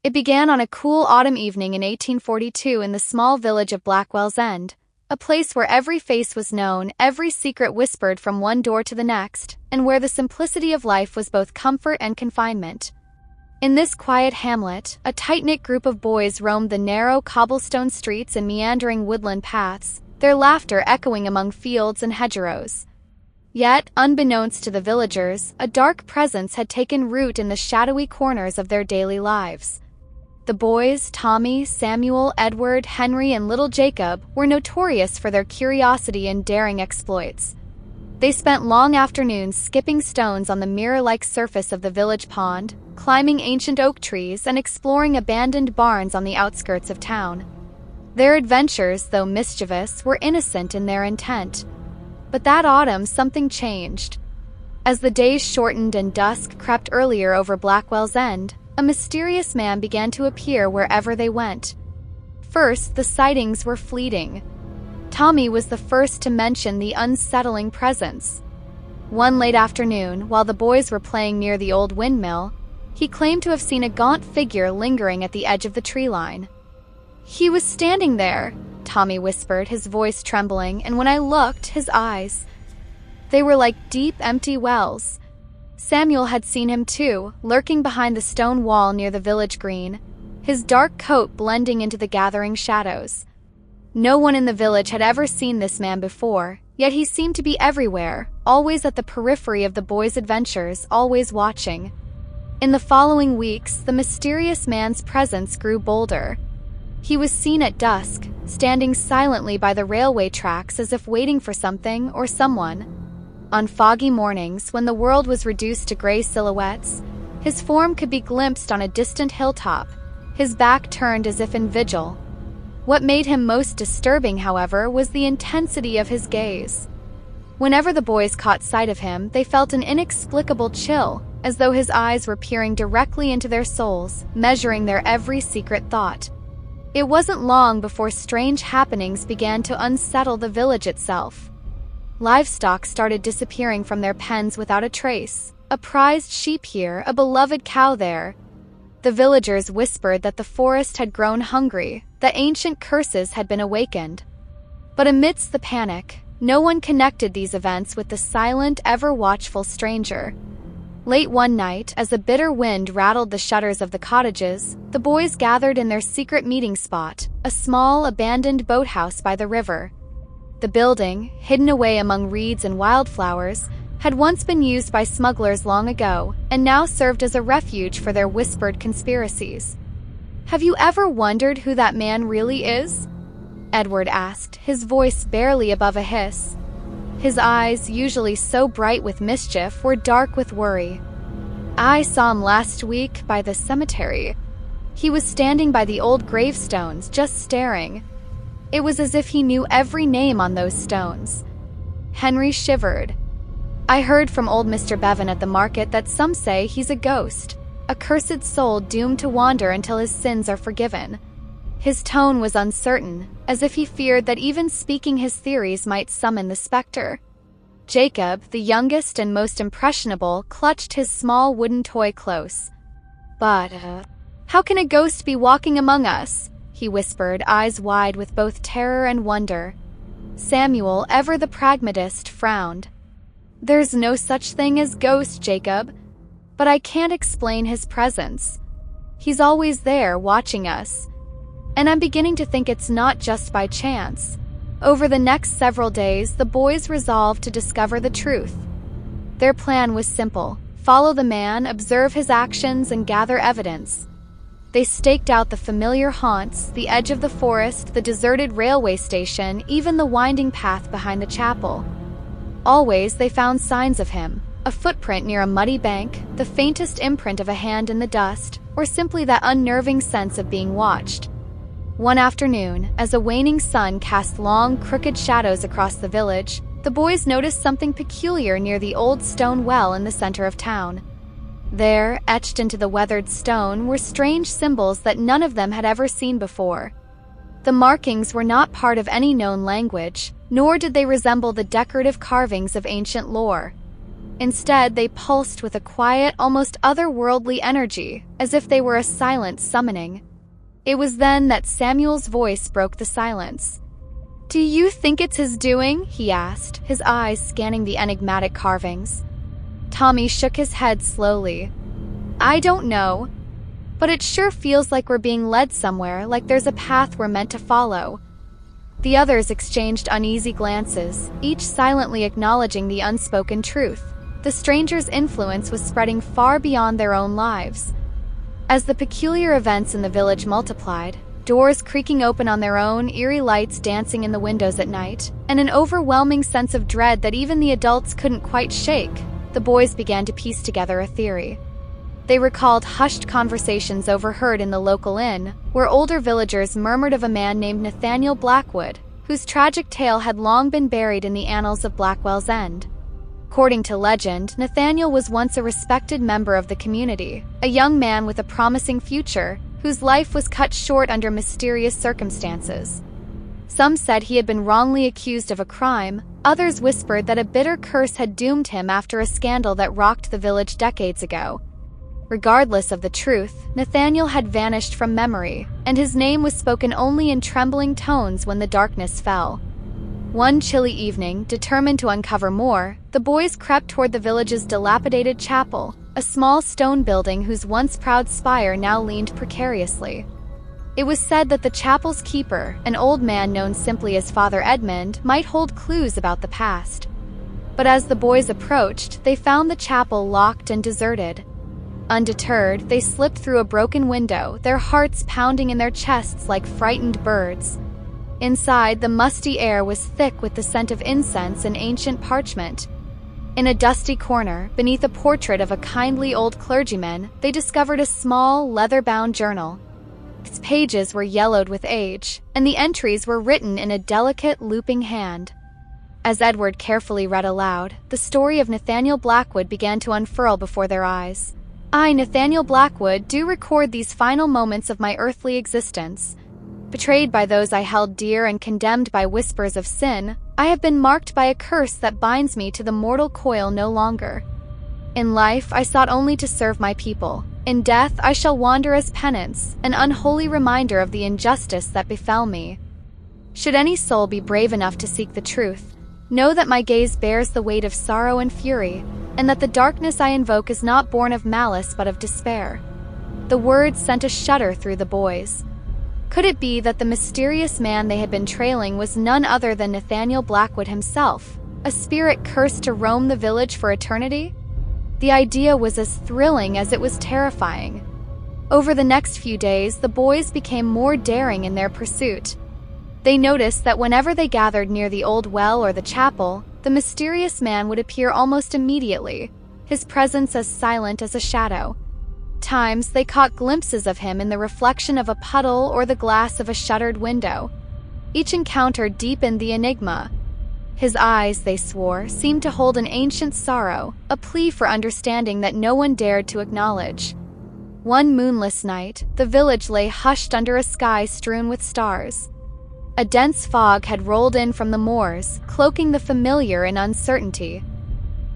It began on a cool autumn evening in 1842 in the small village of Blackwell's End, a place where every face was known, every secret whispered from one door to the next, and where the simplicity of life was both comfort and confinement. In this quiet hamlet, a tight-knit group of boys roamed the narrow cobblestone streets and meandering woodland paths, their laughter echoing among fields and hedgerows. Yet, unbeknownst to the villagers, a dark presence had taken root in the shadowy corners of their daily lives. The boys, Tommy, Samuel, Edward, Henry, and little Jacob, were notorious for their curiosity and daring exploits. They spent long afternoons skipping stones on the mirror-like surface of the village pond, climbing ancient oak trees, and exploring abandoned barns on the outskirts of town. Their adventures, though mischievous, were innocent in their intent. But that autumn something changed. As the days shortened and dusk crept earlier over Blackwell's End, a mysterious man began to appear wherever they went. First, the sightings were fleeting. Tommy was the first to mention the unsettling presence. One late afternoon, while the boys were playing near the old windmill, he claimed to have seen a gaunt figure lingering at the edge of the tree line. "He was standing there," Tommy whispered, his voice trembling, and when I looked, his eyes, they were like deep, empty wells. Samuel had seen him too, lurking behind the stone wall near the village green, his dark coat blending into the gathering shadows. No one in the village had ever seen this man before, yet he seemed to be everywhere, always at the periphery of the boys' adventures, always watching. In the following weeks, the mysterious man's presence grew bolder. He was seen at dusk, standing silently by the railway tracks as if waiting for something or someone. On foggy mornings, when the world was reduced to gray silhouettes, his form could be glimpsed on a distant hilltop, his back turned as if in vigil. What made him most disturbing, however, was the intensity of his gaze. Whenever the boys caught sight of him, they felt an inexplicable chill, as though his eyes were peering directly into their souls, measuring their every secret thought. It wasn't long before strange happenings began to unsettle the village itself. Livestock started disappearing from their pens without a trace, a prized sheep here, a beloved cow there. The villagers whispered that the forest had grown hungry, that ancient curses had been awakened. But amidst the panic, no one connected these events with the silent, ever-watchful stranger. Late one night, as a bitter wind rattled the shutters of the cottages, the boys gathered in their secret meeting spot, a small, abandoned boathouse by the river. The building, hidden away among reeds and wildflowers, had once been used by smugglers long ago, and now served as a refuge for their whispered conspiracies. "Have you ever wondered who that man really is?" Edward asked, his voice barely above a hiss. His eyes, usually so bright with mischief, were dark with worry. "I saw him last week by the cemetery. He was standing by the old gravestones, just staring. It was as if he knew every name on those stones." Henry shivered. "I heard from old Mr. Bevan at the market that some say he's a ghost, a cursed soul doomed to wander until his sins are forgiven." His tone was uncertain, as if he feared that even speaking his theories might summon the specter. Jacob, the youngest and most impressionable, clutched his small wooden toy close. "But, how can a ghost be walking among us?" he whispered, eyes wide with both terror and wonder. Samuel, ever the pragmatist, frowned. "There's no such thing as ghosts, Jacob. But I can't explain his presence. He's always there, watching us. And I'm beginning to think it's not just by chance." Over the next several days, the boys resolved to discover the truth. Their plan was simple: follow the man, observe his actions, and gather evidence. They staked out the familiar haunts, the edge of the forest, the deserted railway station, even the winding path behind the chapel. Always they found signs of him: a footprint near a muddy bank, the faintest imprint of a hand in the dust, or simply that unnerving sense of being watched. One afternoon, as a waning sun cast long, crooked shadows across the village, the boys noticed something peculiar near the old stone well in the center of town. There, etched into the weathered stone, were strange symbols that none of them had ever seen before. The markings were not part of any known language, nor did they resemble the decorative carvings of ancient lore. Instead, they pulsed with a quiet, almost otherworldly energy, as if they were a silent summoning. It was then that Samuel's voice broke the silence. "Do you think it's his doing?" he asked, his eyes scanning the enigmatic carvings. Tommy shook his head slowly. "I don't know. But it sure feels like we're being led somewhere, like there's a path we're meant to follow." The others exchanged uneasy glances, each silently acknowledging the unspoken truth. The stranger's influence was spreading far beyond their own lives. As the peculiar events in the village multiplied, doors creaking open on their own, eerie lights dancing in the windows at night, and an overwhelming sense of dread that even the adults couldn't quite shake, the boys began to piece together a theory. They recalled hushed conversations overheard in the local inn, where older villagers murmured of a man named Nathaniel Blackwood, whose tragic tale had long been buried in the annals of Blackwell's End. According to legend, Nathaniel was once a respected member of the community, a young man with a promising future, whose life was cut short under mysterious circumstances. Some said he had been wrongly accused of a crime, others whispered that a bitter curse had doomed him after a scandal that rocked the village decades ago. Regardless of the truth, Nathaniel had vanished from memory, and his name was spoken only in trembling tones when the darkness fell. One chilly evening, determined to uncover more, the boys crept toward the village's dilapidated chapel, a small stone building whose once proud spire now leaned precariously. It was said that the chapel's keeper, an old man known simply as Father Edmund, might hold clues about the past. But as the boys approached, they found the chapel locked and deserted. Undeterred, they slipped through a broken window, their hearts pounding in their chests like frightened birds. Inside, the musty air was thick with the scent of incense and ancient parchment. In a dusty corner, beneath a portrait of a kindly old clergyman, they discovered a small, leather-bound journal. Its pages were yellowed with age, and the entries were written in a delicate, looping hand. As Edward carefully read aloud, the story of Nathaniel Blackwood began to unfurl before their eyes. "I, Nathaniel Blackwood, do record these final moments of my earthly existence. Betrayed by those I held dear and condemned by whispers of sin, I have been marked by a curse that binds me to the mortal coil no longer. In life, I sought only to serve my people. In death, I shall wander as penance, an unholy reminder of the injustice that befell me. Should any soul be brave enough to seek the truth, know that my gaze bears the weight of sorrow and fury, and that the darkness I invoke is not born of malice but of despair." The words sent a shudder through the boys. Could it be that the mysterious man they had been trailing was none other than Nathaniel Blackwood himself, a spirit cursed to roam the village for eternity? The idea was as thrilling as it was terrifying. Over the next few days, the boys became more daring in their pursuit. They noticed that whenever they gathered near the old well or the chapel, the mysterious man would appear almost immediately, his presence as silent as a shadow. Times they caught glimpses of him in the reflection of a puddle or the glass of a shuttered window. Each encounter deepened the enigma. His eyes, they swore, seemed to hold an ancient sorrow, a plea for understanding that no one dared to acknowledge. One moonless night, the village lay hushed under a sky strewn with stars. A dense fog had rolled in from the moors, cloaking the familiar in uncertainty.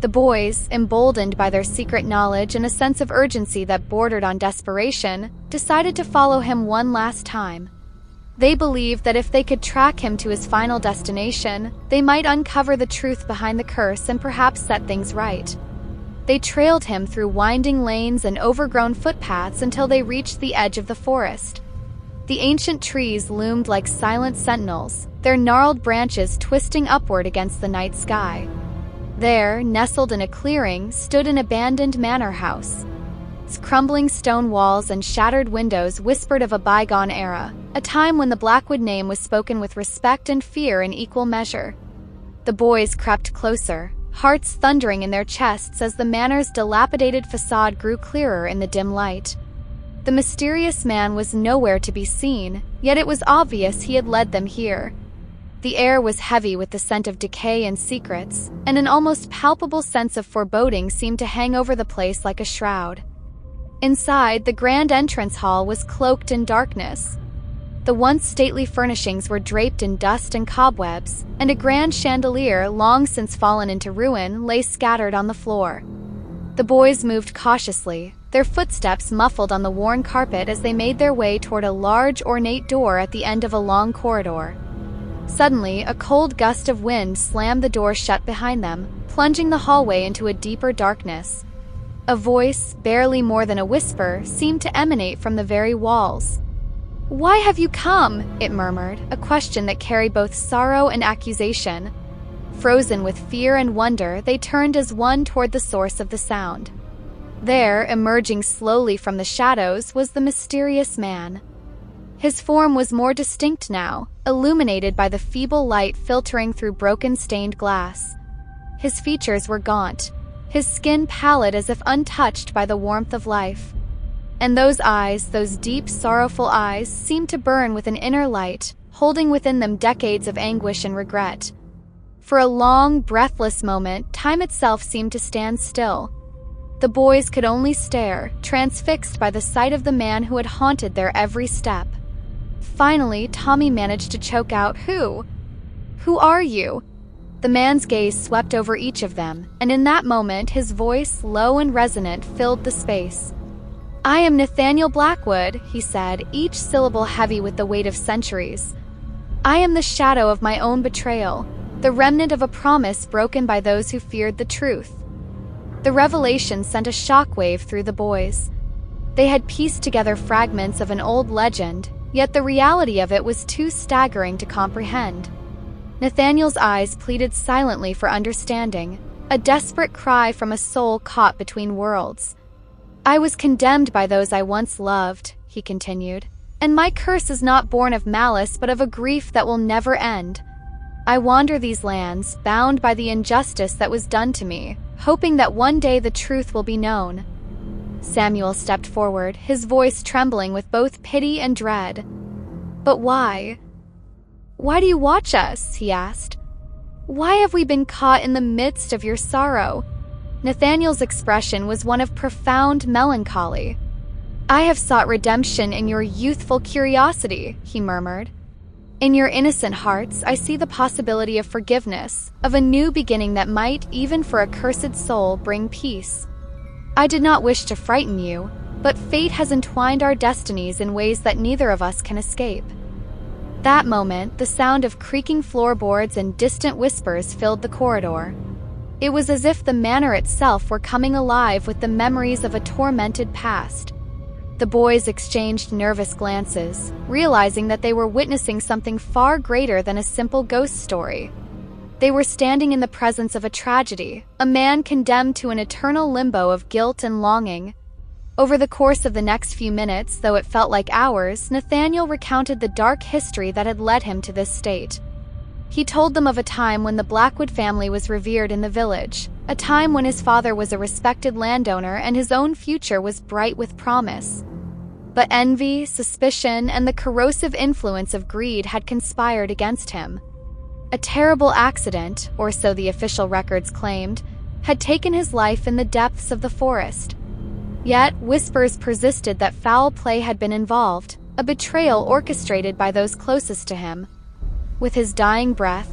The boys, emboldened by their secret knowledge and a sense of urgency that bordered on desperation, decided to follow him one last time. They believed that if they could track him to his final destination, they might uncover the truth behind the curse and perhaps set things right. They trailed him through winding lanes and overgrown footpaths until they reached the edge of the forest. The ancient trees loomed like silent sentinels, their gnarled branches twisting upward against the night sky. There, nestled in a clearing, stood an abandoned manor house. Its crumbling stone walls and shattered windows whispered of a bygone era, a time when the Blackwood name was spoken with respect and fear in equal measure. The boys crept closer, hearts thundering in their chests as the manor's dilapidated facade grew clearer in the dim light. The mysterious man was nowhere to be seen, yet it was obvious he had led them here. The air was heavy with the scent of decay and secrets, and an almost palpable sense of foreboding seemed to hang over the place like a shroud. Inside, the grand entrance hall was cloaked in darkness. The once stately furnishings were draped in dust and cobwebs, and a grand chandelier, long since fallen into ruin, lay scattered on the floor. The boys moved cautiously, their footsteps muffled on the worn carpet as they made their way toward a large, ornate door at the end of a long corridor. Suddenly, a cold gust of wind slammed the door shut behind them, plunging the hallway into a deeper darkness. A voice, barely more than a whisper, seemed to emanate from the very walls. "Why have you come?" it murmured, a question that carried both sorrow and accusation. Frozen with fear and wonder, they turned as one toward the source of the sound. There, emerging slowly from the shadows, was the mysterious man. His form was more distinct now, illuminated by the feeble light filtering through broken stained glass. His features were gaunt, his skin pallid as if untouched by the warmth of life. And those eyes, those deep, sorrowful eyes, seemed to burn with an inner light, holding within them decades of anguish and regret. For a long, breathless moment, time itself seemed to stand still. The boys could only stare, transfixed by the sight of the man who had haunted their every step. Finally, Tommy managed to choke out, "Who? Who are you?" The man's gaze swept over each of them, and in that moment, his voice, low and resonant, filled the space. "I am Nathaniel Blackwood," he said, each syllable heavy with the weight of centuries. "I am the shadow of my own betrayal, the remnant of a promise broken by those who feared the truth." The revelation sent a shockwave through the boys. They had pieced together fragments of an old legend, yet the reality of it was too staggering to comprehend. Nathaniel's eyes pleaded silently for understanding, a desperate cry from a soul caught between worlds. "I was condemned by those I once loved," he continued, "and my curse is not born of malice but of a grief that will never end. I wander these lands, bound by the injustice that was done to me, hoping that one day the truth will be known." Samuel stepped forward, his voice trembling with both pity and dread. "But why? Why do you watch us?" he asked. "Why have we been caught in the midst of your sorrow?" Nathaniel's expression was one of profound melancholy. "I have sought redemption in your youthful curiosity," he murmured. "In your innocent hearts, I see the possibility of forgiveness, of a new beginning that might, even for a cursed soul, bring peace. I did not wish to frighten you, but fate has entwined our destinies in ways that neither of us can escape." That moment, the sound of creaking floorboards and distant whispers filled the corridor. It was as if the manor itself were coming alive with the memories of a tormented past. The boys exchanged nervous glances, realizing that they were witnessing something far greater than a simple ghost story. They were standing in the presence of a tragedy, a man condemned to an eternal limbo of guilt and longing. Over the course of the next few minutes, though it felt like hours, Nathaniel recounted the dark history that had led him to this state. He told them of a time when the Blackwood family was revered in the village, a time when his father was a respected landowner and his own future was bright with promise. But envy, suspicion, and the corrosive influence of greed had conspired against him. A terrible accident, or so the official records claimed, had taken his life in the depths of the forest. Yet, whispers persisted that foul play had been involved, a betrayal orchestrated by those closest to him. With his dying breath,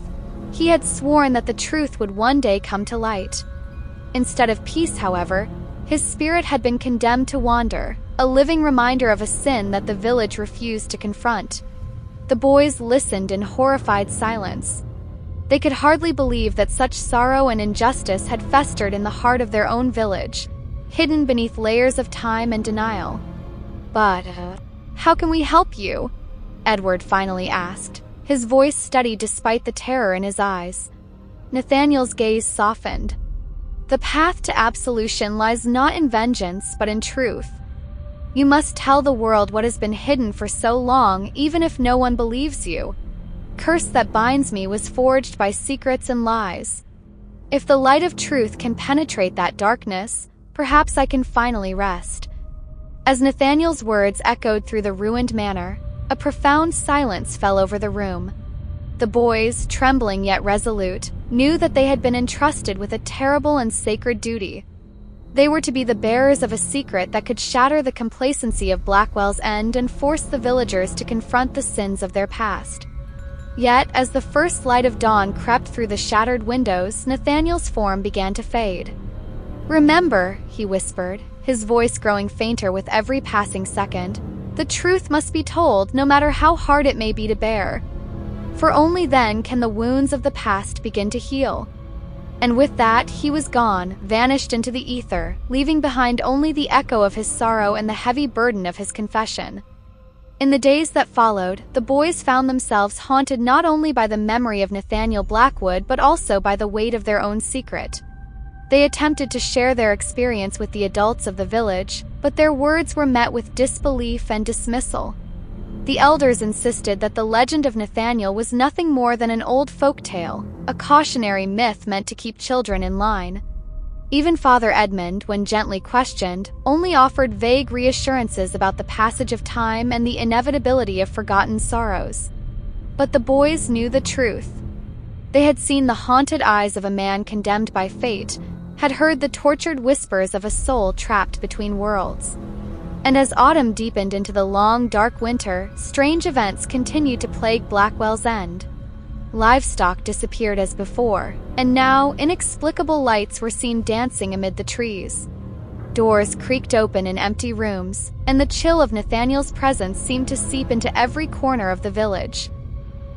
he had sworn that the truth would one day come to light. Instead of peace, however, his spirit had been condemned to wander, a living reminder of a sin that the village refused to confront. The boys listened in horrified silence. They could hardly believe that such sorrow and injustice had festered in the heart of their own village, hidden beneath layers of time and denial. "But, how can we help you?" Edward finally asked, his voice steady despite the terror in his eyes. Nathaniel's gaze softened. "The path to absolution lies not in vengeance, but in truth. You must tell the world what has been hidden for so long, even if no one believes you. Curse that binds me was forged by secrets and lies. If the light of truth can penetrate that darkness, perhaps I can finally rest." As Nathaniel's words echoed through the ruined manor, a profound silence fell over the room. The boys, trembling yet resolute, knew that they had been entrusted with a terrible and sacred duty. They were to be the bearers of a secret that could shatter the complacency of Blackwell's End and force the villagers to confront the sins of their past. Yet, as the first light of dawn crept through the shattered windows, Nathaniel's form began to fade. "Remember," he whispered, his voice growing fainter with every passing second, "the truth must be told, no matter how hard it may be to bear. For only then can the wounds of the past begin to heal." And with that, he was gone, vanished into the ether, leaving behind only the echo of his sorrow and the heavy burden of his confession. In the days that followed, the boys found themselves haunted not only by the memory of Nathaniel Blackwood but also by the weight of their own secret. They attempted to share their experience with the adults of the village, but their words were met with disbelief and dismissal. The elders insisted that the legend of Nathaniel was nothing more than an old folk tale, a cautionary myth meant to keep children in line. Even Father Edmund, when gently questioned, only offered vague reassurances about the passage of time and the inevitability of forgotten sorrows. But the boys knew the truth. They had seen the haunted eyes of a man condemned by fate, had heard the tortured whispers of a soul trapped between worlds. And as autumn deepened into the long, dark winter, strange events continued to plague Blackwell's End. Livestock disappeared as before, and now inexplicable lights were seen dancing amid the trees. Doors creaked open in empty rooms, and the chill of Nathaniel's presence seemed to seep into every corner of the village.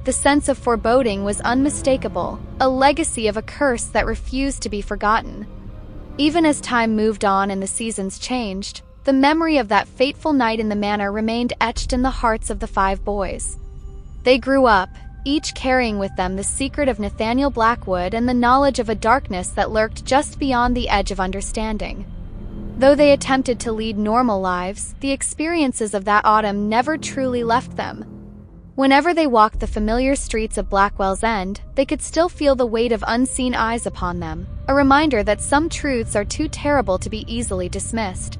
The sense of foreboding was unmistakable, a legacy of a curse that refused to be forgotten. Even as time moved on and the seasons changed, the memory of that fateful night in the manor remained etched in the hearts of the 5 boys. They grew up, each carrying with them the secret of Nathaniel Blackwood and the knowledge of a darkness that lurked just beyond the edge of understanding. Though they attempted to lead normal lives, the experiences of that autumn never truly left them. Whenever they walked the familiar streets of Blackwell's End, they could still feel the weight of unseen eyes upon them, a reminder that some truths are too terrible to be easily dismissed.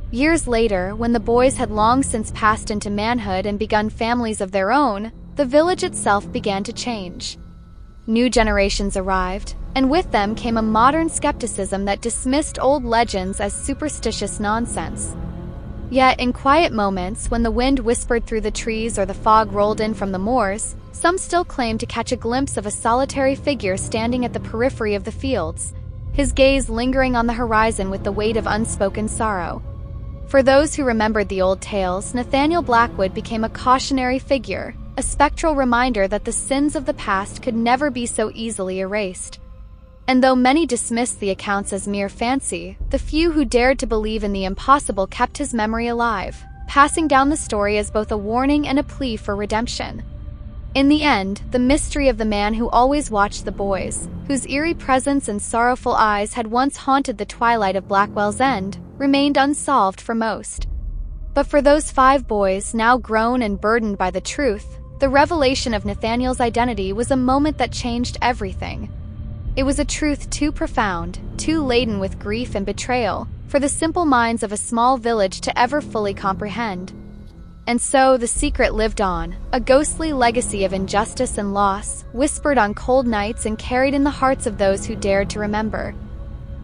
Years later, when the boys had long since passed into manhood and begun families of their own, the village itself began to change. New generations arrived, and with them came a modern skepticism that dismissed old legends as superstitious nonsense. Yet, in quiet moments, when the wind whispered through the trees or the fog rolled in from the moors, some still claimed to catch a glimpse of a solitary figure standing at the periphery of the fields, his gaze lingering on the horizon with the weight of unspoken sorrow. For those who remembered the old tales, Nathaniel Blackwood became a cautionary figure, a spectral reminder that the sins of the past could never be so easily erased. And though many dismissed the accounts as mere fancy, the few who dared to believe in the impossible kept his memory alive, passing down the story as both a warning and a plea for redemption. In the end, the mystery of the man who always watched the boys, whose eerie presence and sorrowful eyes had once haunted the twilight of Blackwell's End, remained unsolved for most. But for those 5 boys, now grown and burdened by the truth, the revelation of Nathaniel's identity was a moment that changed everything. It was a truth too profound, too laden with grief and betrayal, for the simple minds of a small village to ever fully comprehend. And so the secret lived on, a ghostly legacy of injustice and loss, whispered on cold nights and carried in the hearts of those who dared to remember.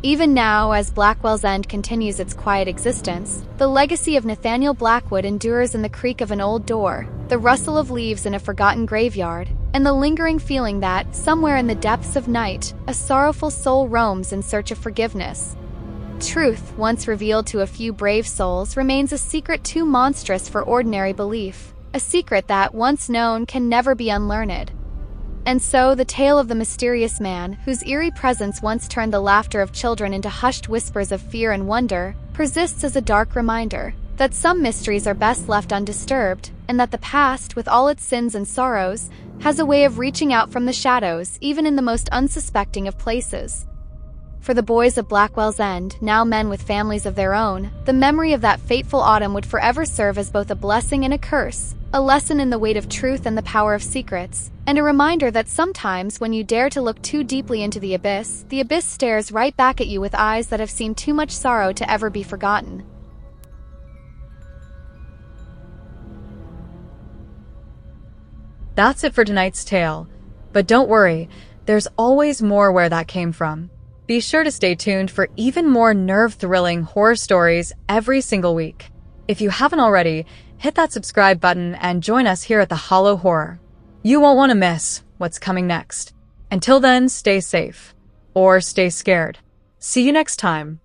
Even now, as Blackwell's End continues its quiet existence, the legacy of Nathaniel Blackwood endures in the creak of an old door, the rustle of leaves in a forgotten graveyard, and the lingering feeling that, somewhere in the depths of night, a sorrowful soul roams in search of forgiveness. Truth, once revealed to a few brave souls, remains a secret too monstrous for ordinary belief, a secret that, once known, can never be unlearned. And so the tale of the mysterious man, whose eerie presence once turned the laughter of children into hushed whispers of fear and wonder, persists as a dark reminder that some mysteries are best left undisturbed, and that the past, with all its sins and sorrows, has a way of reaching out from the shadows, even in the most unsuspecting of places. For the boys of Blackwell's End, now men with families of their own, the memory of that fateful autumn would forever serve as both a blessing and a curse, a lesson in the weight of truth and the power of secrets, and a reminder that sometimes when you dare to look too deeply into the abyss stares right back at you with eyes that have seen too much sorrow to ever be forgotten. That's it for tonight's tale. But don't worry, there's always more where that came from. Be sure to stay tuned for even more nerve-thrilling horror stories every single week. If you haven't already, hit that subscribe button and join us here at the Hollow Horror. You won't want to miss what's coming next. Until then, stay safe. Or stay scared. See you next time.